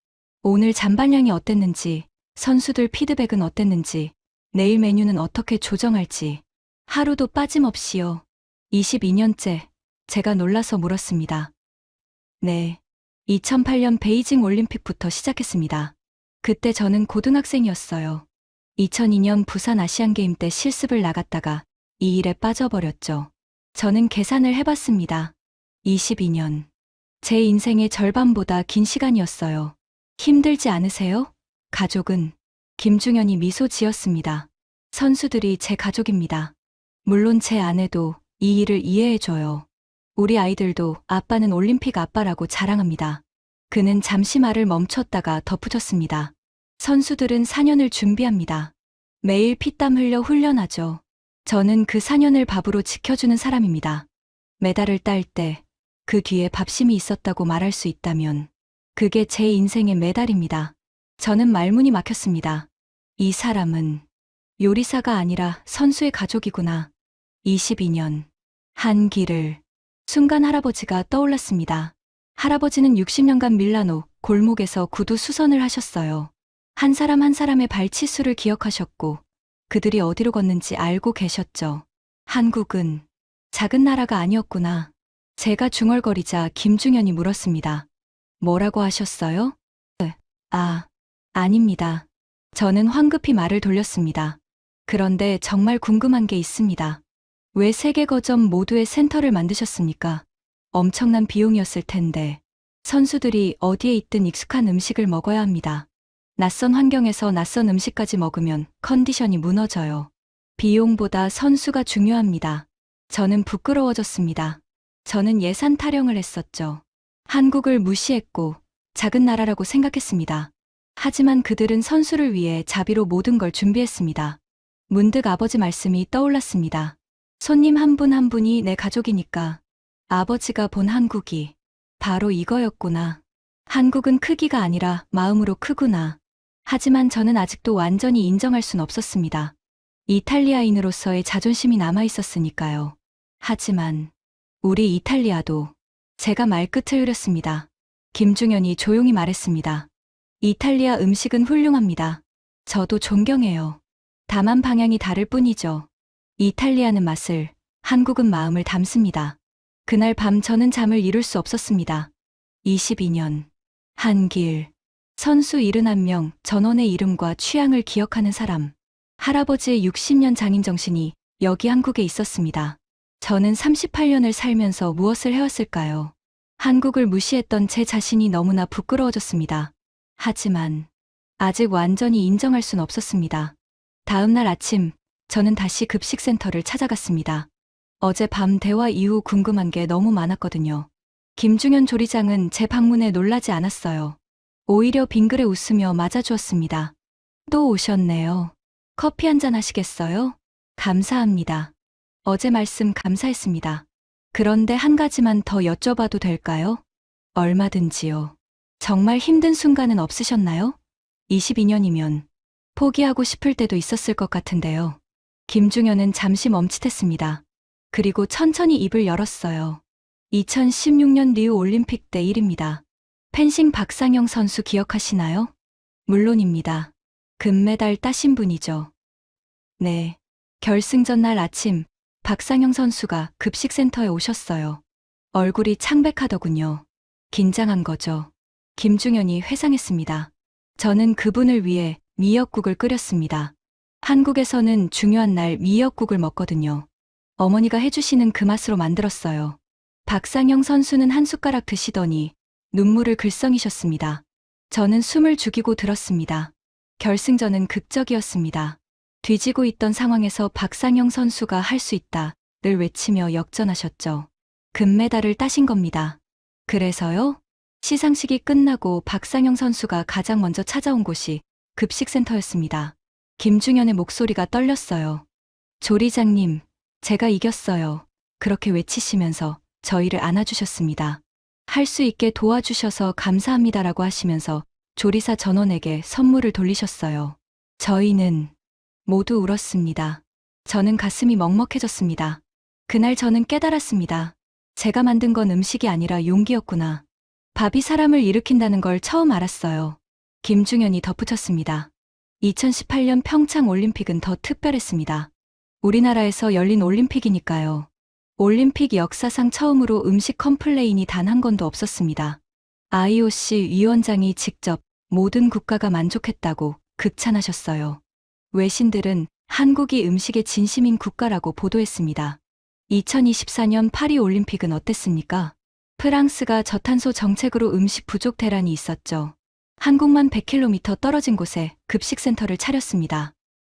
오늘 잔반량이 어땠는지, 선수들 피드백은 어땠는지, 내일 메뉴는 어떻게 조정할지, 하루도 빠짐없이요. 22년째, 제가 놀라서 물었습니다. 네, 2008년 베이징 올림픽부터 시작했습니다. 그때 저는 고등학생이었어요. 2002년 부산 아시안게임 때 실습을 나갔다가 이 일에 빠져버렸죠. 저는 계산을 해봤습니다. 22년. 제 인생의 절반보다 긴 시간이었어요. 힘들지 않으세요? 가족은? 김중현이 미소 지었습니다. 선수들이 제 가족입니다. 물론 제 아내도 이 일을 이해해줘요. 우리 아이들도 아빠는 올림픽 아빠라고 자랑합니다. 그는 잠시 말을 멈췄다가 덧붙였습니다. 선수들은 4년을 준비합니다. 매일 피땀 흘려 훈련하죠. 저는 그 4년을 밥으로 지켜주는 사람입니다. 메달을 딸 때 그 뒤에 밥심이 있었다고 말할 수 있다면 그게 제 인생의 메달입니다. 저는 말문이 막혔습니다. 이 사람은 요리사가 아니라 선수의 가족이구나. 22년. 한 길을. 순간 할아버지가 떠올랐습니다. 할아버지는 60년간 밀라노 골목에서 구두 수선을 하셨어요. 한 사람 한 사람의 발치수를 기억하셨고 그들이 어디로 걷는지 알고 계셨죠. 한국은 작은 나라가 아니었구나. 제가 중얼거리자 김중현이 물었습니다. 뭐라고 하셨어요? 아닙니다. 저는 황급히 말을 돌렸습니다. 그런데 정말 궁금한 게 있습니다. 왜 세계 거점 모두의 센터를 만드셨습니까? 엄청난 비용이었을 텐데. 선수들이 어디에 있든 익숙한 음식을 먹어야 합니다. 낯선 환경에서 낯선 음식까지 먹으면 컨디션이 무너져요. 비용보다 선수가 중요합니다. 저는 부끄러워졌습니다. 저는 예산 타령을 했었죠. 한국을 무시했고 작은 나라라고 생각했습니다. 하지만 그들은 선수를 위해 자비로 모든 걸 준비했습니다. 문득 아버지 말씀이 떠올랐습니다. 손님 한 분 한 분이 내 가족이니까. 아버지가 본 한국이 바로 이거였구나. 한국은 크기가 아니라 마음으로 크구나. 하지만 저는 아직도 완전히 인정할 순 없었습니다. 이탈리아인으로서의 자존심이 남아 있었으니까요. 하지만 우리 이탈리아도. 제가 말끝을 흐렸습니다. 김중현이 조용히 말했습니다. 이탈리아 음식은 훌륭합니다. 저도 존경해요. 다만 방향이 다를 뿐이죠. 이탈리아는 맛을, 한국은 마음을 담습니다. 그날 밤 저는 잠을 이룰 수 없었습니다. 22년. 한 길. 선수 71명, 전원의 이름과 취향을 기억하는 사람. 할아버지의 60년 장인 정신이 여기 한국에 있었습니다. 저는 38년을 살면서 무엇을 해왔을까요? 한국을 무시했던 제 자신이 너무나 부끄러워졌습니다. 하지만 아직 완전히 인정할 순 없었습니다. 다음 날 아침, 저는 다시 급식센터를 찾아갔습니다. 어젯밤 대화 이후 궁금한 게 너무 많았거든요. 김중현 조리장은 제 방문에 놀라지 않았어요. 오히려 빙그레 웃으며 맞아주었습니다. 또 오셨네요. 커피 한잔 하시겠어요? 감사합니다. 어제 말씀 감사했습니다. 그런데 한 가지만 더 여쭤봐도 될까요? 얼마든지요. 정말 힘든 순간은 없으셨나요? 22년이면 포기하고 싶을 때도 있었을 것 같은데요. 김중현은 잠시 멈칫했습니다. 그리고 천천히 입을 열었어요. 2016년 리우 올림픽 때 일입니다. 펜싱 박상영 선수 기억하시나요? 물론입니다. 금메달 따신 분이죠. 네. 결승전 날 아침, 박상영 선수가 급식센터에 오셨어요. 얼굴이 창백하더군요. 긴장한 거죠. 김중현이 회상했습니다. 저는 그분을 위해 미역국을 끓였습니다. 한국에서는 중요한 날 미역국을 먹거든요. 어머니가 해주시는 그 맛으로 만들었어요. 박상영 선수는 한 숟가락 드시더니 눈물을 글썽이셨습니다. 저는 숨을 죽이고 들었습니다. 결승전은 극적이었습니다. 뒤지고 있던 상황에서 박상영 선수가 할 수 있다를 외치며 역전하셨죠. 금메달을 따신 겁니다. 그래서요? 시상식이 끝나고 박상영 선수가 가장 먼저 찾아온 곳이 급식센터였습니다. 김중현의 목소리가 떨렸어요. 조리장님, 제가 이겼어요. 그렇게 외치시면서 저희를 안아주셨습니다. 할 수 있게 도와주셔서 감사합니다라고 하시면서 조리사 전원에게 선물을 돌리셨어요. 저희는 모두 울었습니다. 저는 가슴이 먹먹해졌습니다. 그날 저는 깨달았습니다. 제가 만든 건 음식이 아니라 용기였구나. 밥이 사람을 일으킨다는 걸 처음 알았어요. 김중현이 덧붙였습니다. 2018년 평창 올림픽은 더 특별했습니다. 우리나라에서 열린 올림픽이니까요. 올림픽 역사상 처음으로 음식 컴플레인이 단 한 건도 없었습니다. IOC 위원장이 직접 모든 국가가 만족했다고 극찬하셨어요. 외신들은 한국이 음식의 진심인 국가라고 보도했습니다. 2024년 파리 올림픽은 어땠습니까? 프랑스가 저탄소 정책으로 음식 부족 대란이 있었죠. 한국만 100km 떨어진 곳에 급식센터를 차렸습니다.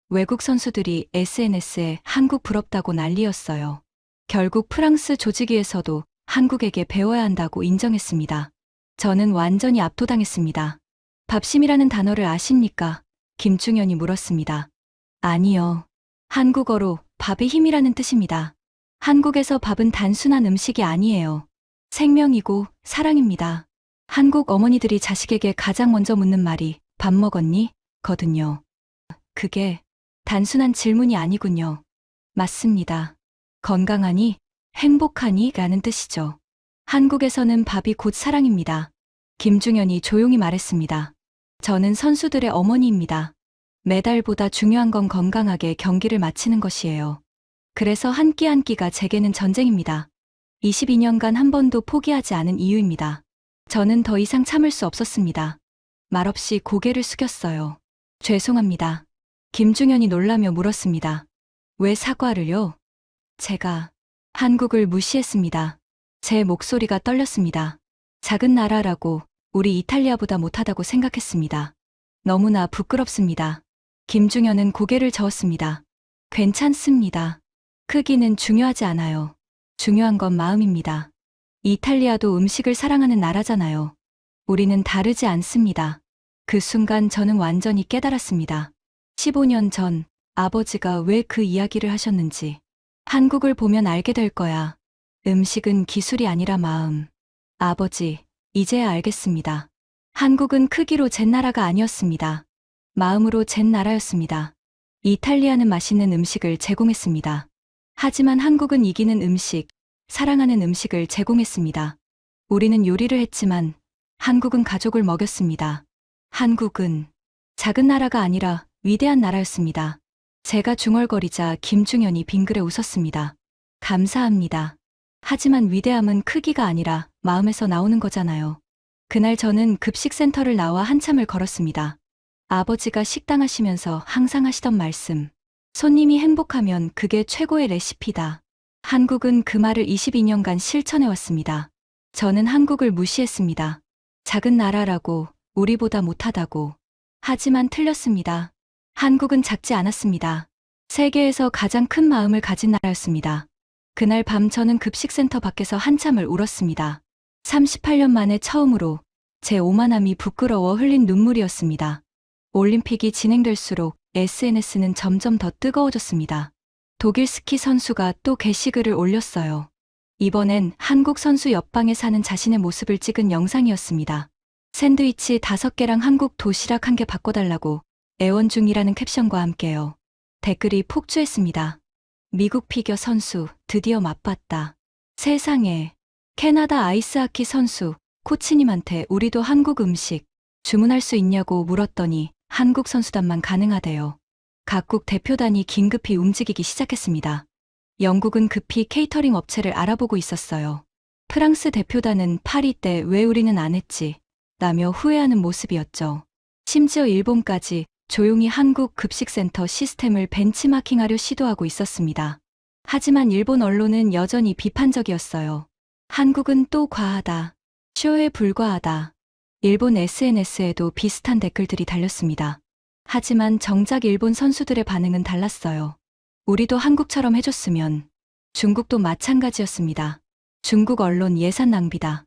외국 선수들이 SNS에 한국 부럽다고 난리였어요. 결국 프랑스 조직위에서도 한국에게 배워야 한다고 인정했습니다. 저는 완전히 압도당했습니다. 밥심이라는 단어를 아십니까? 김중현이 물었습니다. 아니요. 한국어로 밥의 힘이라는 뜻입니다. 한국에서 밥은 단순한 음식이 아니에요. 생명이고 사랑입니다. 한국 어머니들이 자식에게 가장 먼저 묻는 말이 밥 먹었니? 거든요. 그게 단순한 질문이 아니군요. 맞습니다. 건강하니? 행복하니? 라는 뜻이죠. 한국에서는 밥이 곧 사랑입니다. 김중현이 조용히 말했습니다. 저는 선수들의 어머니입니다. 메달보다 중요한 건 건강하게 경기를 마치는 것이에요. 그래서 한 끼 한 끼가 제게는 전쟁입니다. 22년간 한 번도 포기하지 않은 이유입니다. 저는 더 이상 참을 수 없었습니다. 말없이 고개를 숙였어요. 죄송합니다. 김중현이 놀라며 물었습니다. 왜 사과를요? 제가 한국을 무시했습니다. 제 목소리가 떨렸습니다. 작은 나라라고 우리 이탈리아보다 못하다고 생각했습니다. 너무나 부끄럽습니다. 김중현은 고개를 저었습니다. 괜찮습니다. 크기는 중요하지 않아요. 중요한 건 마음입니다. 이탈리아도 음식을 사랑하는 나라잖아요. 우리는 다르지 않습니다. 그 순간 저는 완전히 깨달았습니다. 15년 전 아버지가 왜 그 이야기를 하셨는지. 한국을 보면 알게 될 거야. 음식은 기술이 아니라 마음. 아버지, 이제야 알겠습니다. 한국은 크기로 잰 나라가 아니었습니다. 마음으로 잰 나라였습니다. 이탈리아는 맛있는 음식을 제공했습니다. 하지만 한국은 이기는 음식, 사랑하는 음식을 제공했습니다. 우리는 요리를 했지만 한국은 가족을 먹였습니다. 한국은 작은 나라가 아니라 위대한 나라였습니다. 제가 중얼거리자 김중현이 빙그레 웃었습니다. 감사합니다. 하지만 위대함은 크기가 아니라 마음에서 나오는 거잖아요. 그날 저는 급식센터를 나와 한참을 걸었습니다. 아버지가 식당 하시면서 항상 하시던 말씀. 손님이 행복하면 그게 최고의 레시피다. 한국은 그 말을 22년간 실천해왔습니다. 저는 한국을 무시했습니다. 작은 나라라고, 우리보다 못하다고. 하지만 틀렸습니다. 한국은 작지 않았습니다. 세계에서 가장 큰 마음을 가진 나라였습니다. 그날 밤 저는 급식센터 밖에서 한참을 울었습니다. 38년 만에 처음으로 제 오만함이 부끄러워 흘린 눈물이었습니다. 올림픽이 진행될수록 SNS는 점점 더 뜨거워졌습니다. 독일 스키 선수가 또 게시글을 올렸어요. 이번엔 한국 선수 옆방에 사는 자신의 모습을 찍은 영상이었습니다. 샌드위치 5개랑 한국 도시락 1개 바꿔달라고 애원 중이라는 캡션과 함께요. 댓글이 폭주했습니다. 미국 피겨 선수 드디어 맛봤다. 세상에. 캐나다 아이스하키 선수 코치님한테 우리도 한국 음식 주문할 수 있냐고 물었더니 한국 선수단만 가능하대요. 각국 대표단이 긴급히 움직이기 시작했습니다. 영국은 급히 케이터링 업체를 알아보고 있었어요. 프랑스 대표단은 파리 때 왜 우리는 안 했지? 라며 후회하는 모습이었죠. 심지어 일본까지 조용히 한국 급식센터 시스템을 벤치마킹하려 시도하고 있었습니다. 하지만 일본 언론은 여전히 비판적이었어요. 한국은 또 과하다. 쇼에 불과하다. 일본 SNS에도 비슷한 댓글들이 달렸습니다. 하지만 정작 일본 선수들의 반응은 달랐어요. 우리도 한국처럼 해줬으면. 중국도 마찬가지였습니다. 중국 언론 예산 낭비다.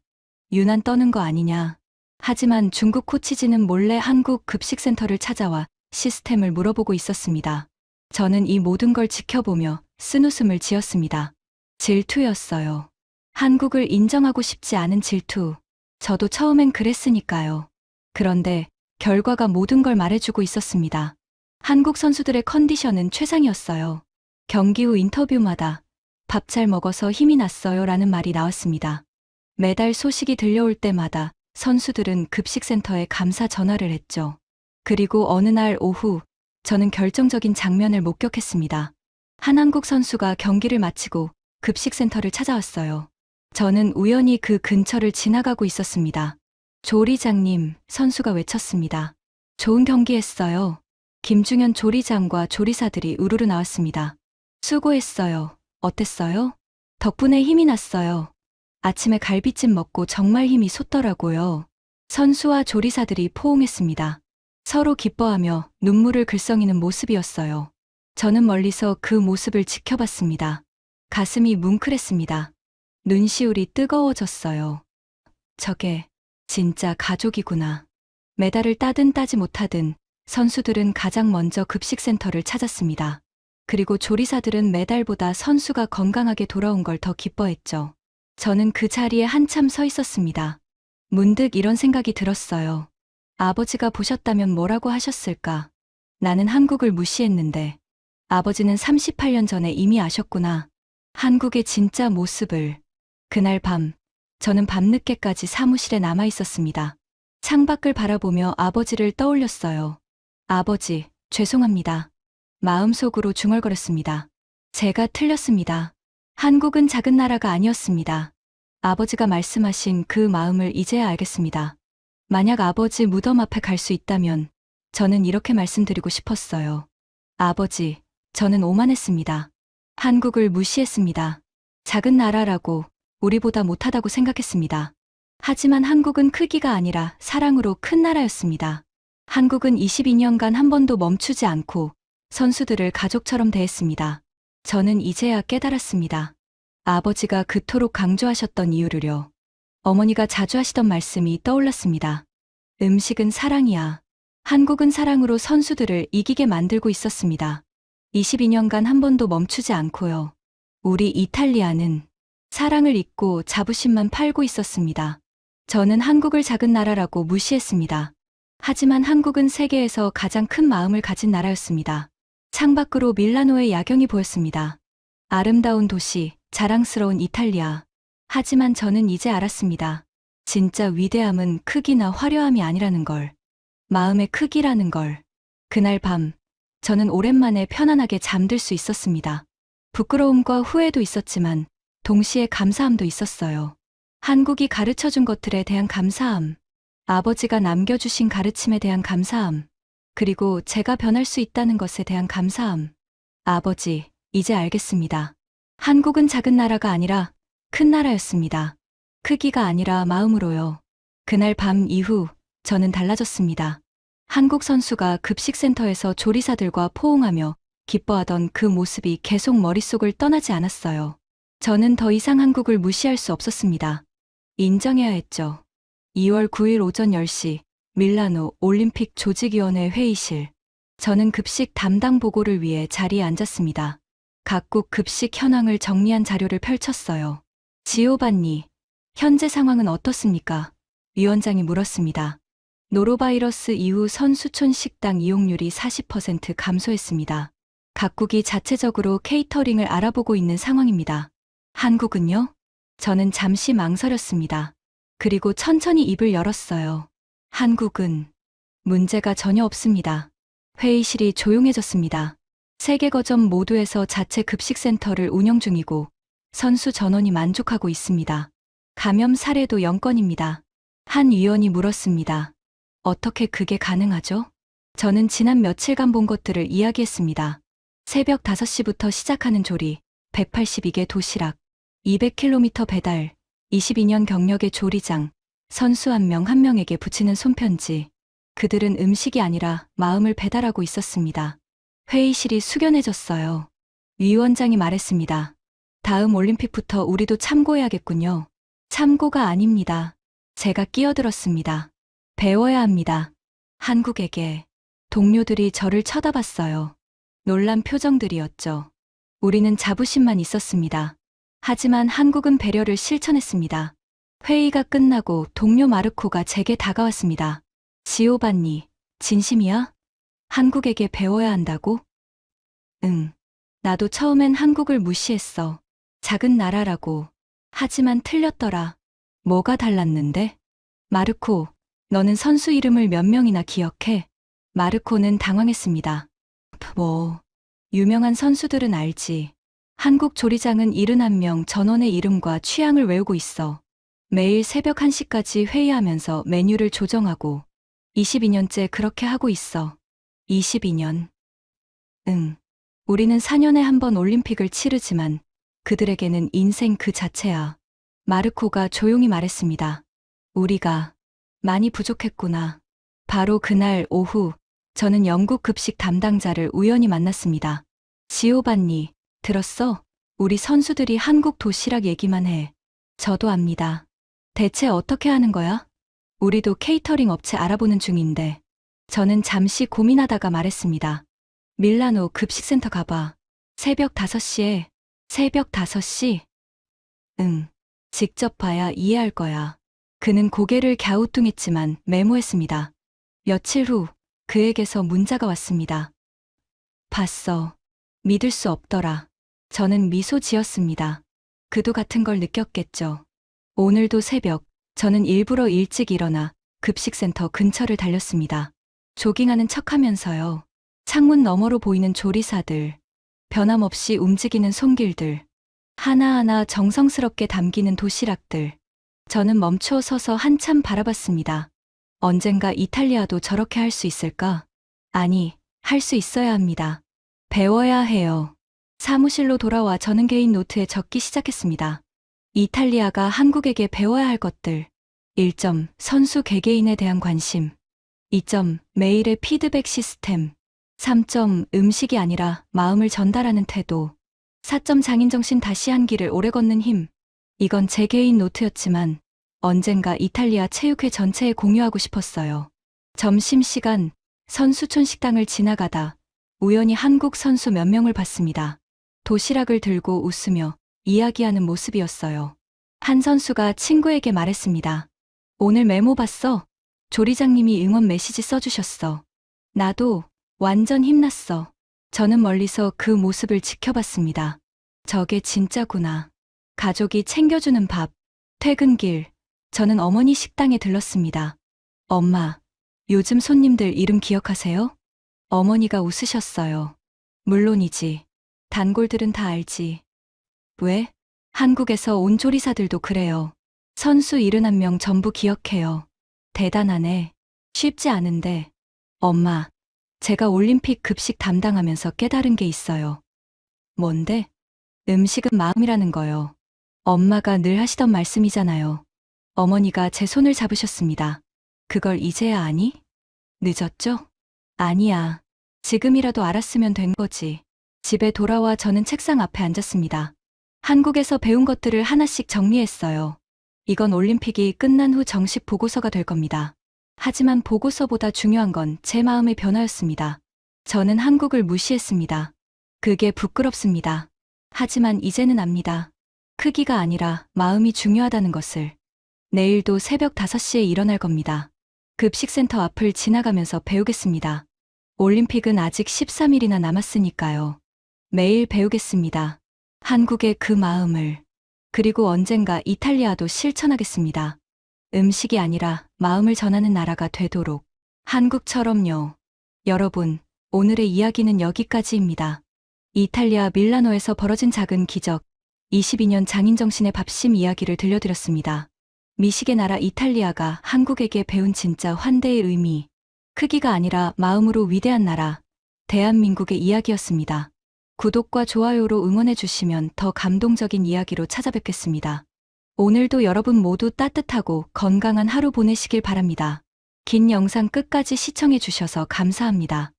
유난 떠는 거 아니냐. 하지만 중국 코치진은 몰래 한국 급식센터를 찾아와 시스템을 물어보고 있었습니다. 저는 이 모든 걸 지켜보며 쓴웃음을 지었습니다. 질투였어요. 한국을 인정하고 싶지 않은 질투. 저도 처음엔 그랬으니까요. 그런데 결과가 모든 걸 말해주고 있었습니다. 한국 선수들의 컨디션은 최상이었어요. 경기 후 인터뷰마다 밥 잘 먹어서 힘이 났어요 라는 말이 나왔습니다. 메달 소식이 들려올 때마다 선수들은 급식센터에 감사 전화를 했죠. 그리고 어느 날 오후 저는 결정적인 장면을 목격했습니다. 한 한국 선수가 경기를 마치고 급식센터를 찾아왔어요. 저는 우연히 그 근처를 지나가고 있었습니다. 조리장님, 선수가 외쳤습니다. 좋은 경기했어요. 김중현 조리장과 조리사들이 우르르 나왔습니다. 수고했어요. 어땠어요? 덕분에 힘이 났어요. 아침에 갈비찜 먹고 정말 힘이 솟더라고요. 선수와 조리사들이 포옹했습니다. 서로 기뻐하며 눈물을 글썽이는 모습이었어요. 저는 멀리서 그 모습을 지켜봤습니다. 가슴이 뭉클했습니다. 눈시울이 뜨거워졌어요. 저게 진짜 가족이구나. 메달을 따든 따지 못하든 선수들은 가장 먼저 급식센터를 찾았습니다. 그리고 조리사들은 메달보다 선수가 건강하게 돌아온 걸 더 기뻐했죠. 저는 그 자리에 한참 서 있었습니다. 문득 이런 생각이 들었어요. 아버지가 보셨다면 뭐라고 하셨을까? 나는 한국을 무시했는데 아버지는 38년 전에 이미 아셨구나. 한국의 진짜 모습을. 그날 밤, 저는 밤늦게까지 사무실에 남아 있었습니다. 창밖을 바라보며 아버지를 떠올렸어요. 아버지, 죄송합니다. 마음속으로 중얼거렸습니다. 제가 틀렸습니다. 한국은 작은 나라가 아니었습니다. 아버지가 말씀하신 그 마음을 이제야 알겠습니다. 만약 아버지 무덤 앞에 갈 수 있다면 저는 이렇게 말씀드리고 싶었어요. 아버지, 저는 오만했습니다. 한국을 무시했습니다. 작은 나라라고 우리보다 못하다고 생각했습니다. 하지만 한국은 크기가 아니라 사랑으로 큰 나라였습니다. 한국은 22년간 한 번도 멈추지 않고 선수들을 가족처럼 대했습니다. 저는 이제야 깨달았습니다. 아버지가 그토록 강조하셨던 이유를요. 어머니가 자주 하시던 말씀이 떠올랐습니다. 음식은 사랑이야. 한국은 사랑으로 선수들을 이기게 만들고 있었습니다. 22년간 한 번도 멈추지 않고요. 우리 이탈리아는 사랑을 잊고 자부심만 팔고 있었습니다. 저는 한국을 작은 나라라고 무시했습니다. 하지만 한국은 세계에서 가장 큰 마음을 가진 나라였습니다. 창밖으로 밀라노의 야경이 보였습니다. 아름다운 도시, 자랑스러운 이탈리아. 하지만 저는 이제 알았습니다. 진짜 위대함은 크기나 화려함이 아니라는 걸. 마음의 크기라는 걸. 그날 밤, 저는 오랜만에 편안하게 잠들 수 있었습니다. 부끄러움과 후회도 있었지만 동시에 감사함도 있었어요. 한국이 가르쳐준 것들에 대한 감사함. 아버지가 남겨주신 가르침에 대한 감사함. 그리고 제가 변할 수 있다는 것에 대한 감사함. 아버지, 이제 알겠습니다. 한국은 작은 나라가 아니라 큰 나라였습니다. 크기가 아니라 마음으로요. 그날 밤 이후 저는 달라졌습니다. 한국 선수가 급식센터에서 조리사들과 포옹하며 기뻐하던 그 모습이 계속 머릿속을 떠나지 않았어요. 저는 더 이상 한국을 무시할 수 없었습니다. 인정해야 했죠. 2월 9일 오전 10시 밀라노 올림픽 조직위원회 회의실. 저는 급식 담당 보고를 위해 자리에 앉았습니다. 각국 급식 현황을 정리한 자료를 펼쳤어요. 지오반니, 현재 상황은 어떻습니까? 위원장이 물었습니다. 노로바이러스 이후 선수촌 식당 이용률이 40% 감소했습니다. 각국이 자체적으로 케이터링을 알아보고 있는 상황입니다. 한국은요? 저는 잠시 망설였습니다. 그리고 천천히 입을 열었어요. 한국은 문제가 전혀 없습니다. 회의실이 조용해졌습니다. 세계 거점 모두에서 자체 급식센터를 운영 중이고 선수 전원이 만족하고 있습니다. 감염 사례도 0건입니다. 한 위원이 물었습니다. 어떻게 그게 가능하죠? 저는 지난 며칠간 본 것들을 이야기했습니다. 새벽 5시부터 시작하는 조리, 182개 도시락, 200km 배달, 22년 경력의 조리장, 선수 한 명 한 명에게 붙이는 손편지. 그들은 음식이 아니라 마음을 배달하고 있었습니다. 회의실이 숙연해졌어요. 위원장이 말했습니다. 다음 올림픽부터 우리도 참고해야겠군요. 참고가 아닙니다. 제가 끼어들었습니다. 배워야 합니다. 한국에게. 동료들이 저를 쳐다봤어요. 놀란 표정들이었죠. 우리는 자부심만 있었습니다. 하지만 한국은 배려를 실천했습니다. 회의가 끝나고 동료 마르코가 제게 다가왔습니다. 지오반니, 진심이야? 한국에게 배워야 한다고? 응. 나도 처음엔 한국을 무시했어. 작은 나라라고. 하지만 틀렸더라. 뭐가 달랐는데? 마르코, 너는 선수 이름을 몇 명이나 기억해? 마르코는 당황했습니다. 뭐, 유명한 선수들은 알지. 한국 조리장은 71명 전원의 이름과 취향을 외우고 있어. 매일 새벽 1시까지 회의하면서 메뉴를 조정하고 22년째 그렇게 하고 있어. 22년. 응. 우리는 4년에 한 번 올림픽을 치르지만 그들에게는 인생 그 자체야. 마르코가 조용히 말했습니다. 우리가 많이 부족했구나. 바로 그날 오후 저는 영국 급식 담당자를 우연히 만났습니다. 지오반니, 들었어? 우리 선수들이 한국 도시락 얘기만 해. 저도 압니다. 대체 어떻게 하는 거야? 우리도 케이터링 업체 알아보는 중인데. 저는 잠시 고민하다가 말했습니다. 밀라노 급식센터 가봐. 새벽 5시에. 새벽 5시? 응. 직접 봐야 이해할 거야. 그는 고개를 갸우뚱했지만 메모했습니다. 며칠 후 그에게서 문자가 왔습니다. 봤어. 믿을 수 없더라. 저는 미소 지었습니다. 그도 같은 걸 느꼈겠죠. 오늘도 새벽, 저는 일부러 일찍 일어나 급식센터 근처를 달렸습니다. 조깅하는 척하면서요. 창문 너머로 보이는 조리사들, 변함없이 움직이는 손길들, 하나하나 정성스럽게 담기는 도시락들. 저는 멈춰 서서 한참 바라봤습니다. 언젠가 이탈리아도 저렇게 할 수 있을까? 아니, 할 수 있어야 합니다. 배워야 해요. 사무실로 돌아와 저는 개인 노트에 적기 시작했습니다. 이탈리아가 한국에게 배워야 할 것들. 1점, 선수 개개인에 대한 관심. 2점, 매일의 피드백 시스템. 3점, 음식이 아니라 마음을 전달하는 태도. 4점, 장인정신 다시 한 길을 오래 걷는 힘. 이건 제 개인 노트였지만 언젠가 이탈리아 체육회 전체에 공유하고 싶었어요. 점심시간, 선수촌 식당을 지나가다 우연히 한국 선수 몇 명을 봤습니다. 도시락을 들고 웃으며 이야기하는 모습이었어요. 한 선수가 친구에게 말했습니다. 오늘 메모 봤어? 조리장님이 응원 메시지 써주셨어. 나도 완전 힘났어. 저는 멀리서 그 모습을 지켜봤습니다. 저게 진짜구나. 가족이 챙겨주는 밥, 퇴근길, 저는 어머니 식당에 들렀습니다. 엄마, 요즘 손님들 이름 기억하세요? 어머니가 웃으셨어요. 물론이지. 단골들은 다 알지. 왜? 한국에서 온 조리사들도 그래요. 선수 71명 전부 기억해요. 대단하네. 쉽지 않은데. 엄마, 제가 올림픽 급식 담당하면서 깨달은 게 있어요. 뭔데? 음식은 마음이라는 거요. 엄마가 늘 하시던 말씀이잖아요. 어머니가 제 손을 잡으셨습니다. 그걸 이제야 아니? 늦었죠? 아니야. 지금이라도 알았으면 된 거지. 집에 돌아와 저는 책상 앞에 앉았습니다. 한국에서 배운 것들을 하나씩 정리했어요. 이건 올림픽이 끝난 후 정식 보고서가 될 겁니다. 하지만 보고서보다 중요한 건 제 마음의 변화였습니다. 저는 한국을 무시했습니다. 그게 부끄럽습니다. 하지만 이제는 압니다. 크기가 아니라 마음이 중요하다는 것을. 내일도 새벽 5시에 일어날 겁니다. 급식센터 앞을 지나가면서 배우겠습니다. 올림픽은 아직 13일이나 남았으니까요. 매일 배우겠습니다. 한국의 그 마음을. 그리고 언젠가 이탈리아도 실천하겠습니다. 음식이 아니라 마음을 전하는 나라가 되도록. 한국처럼요. 여러분, 오늘의 이야기는 여기까지입니다. 이탈리아 밀라노에서 벌어진 작은 기적, 22년 장인정신의 밥심 이야기를 들려드렸습니다. 미식의 나라 이탈리아가 한국에게 배운 진짜 환대의 의미, 크기가 아니라 마음으로 위대한 나라, 대한민국의 이야기였습니다. 구독과 좋아요로 응원해주시면 더 감동적인 이야기로 찾아뵙겠습니다. 오늘도 여러분 모두 따뜻하고 건강한 하루 보내시길 바랍니다. 긴 영상 끝까지 시청해주셔서 감사합니다.